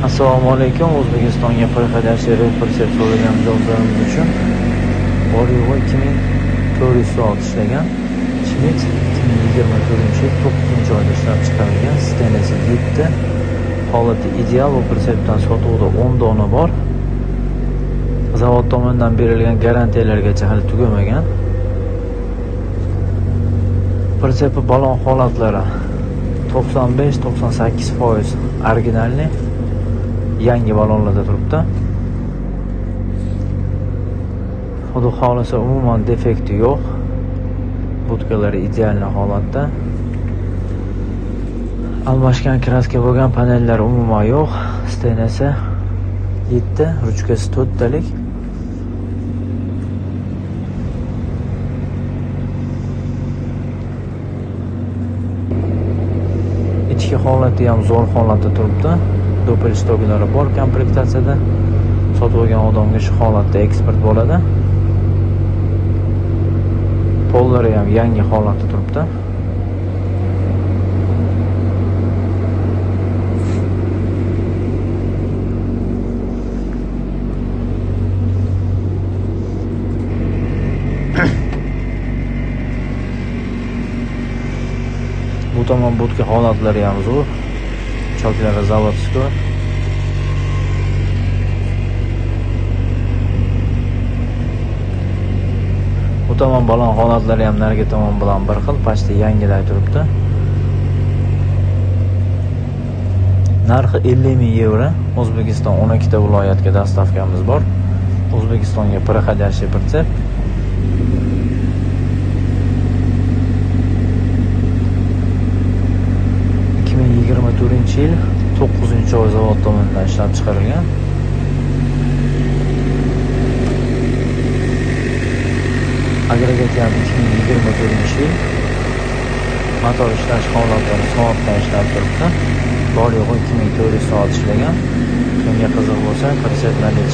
Assalomu alaykum. O'zbekistonga PXDH repressiya so'ragan mijozlarimiz uchun bor yo'g'i 2400 soat ishlagan Chivit 2024-yil 9-oyda ishlab chiqarilgan stenesi 7, holati ideal va pritsepdan sotuvda 10 dona bor. Zavod tomonidan berilgan garantiyalargacha hali tugamagan. Pritsepi balon holatlari 95-98% originalni yangi balonlarda turibdi. Xudo xolisa umuman defekti yo'q. Budkalari ideal holatda. Almashgan kraska bo'lgan panellar umuman yo'q. Stenasi 7, ruchkasi 4 talik. Ichki holati ham zo'r holatda turibdi. Doppel stoklari bor komplektatsiyada. Sotib olgan odamga shu holatda eksport bo'ladi. Pollari ham yangi holatda turibdi. Bu tomon budka holatlari ham zo'r. Choklari zavodskiy. Bu tomon balon holatlari ham narigi tomon bilan bir xil, pastda yangiday turibdi. Narxi 50 ming euro. O'zbekiston 12 ta viloyatga dastavkamiz bor. O'zbekistonga PXDH pritsep. Yil 9-oy zavod tomonidan ishlab chiqarilgan. Agregati ham 2024-yil. Motor ishlash holatlari soatda ishlab turibdi. Bor yo'g'i 2400 soat ishlagan. Kimga qiziq bo'lsa, pritseplarga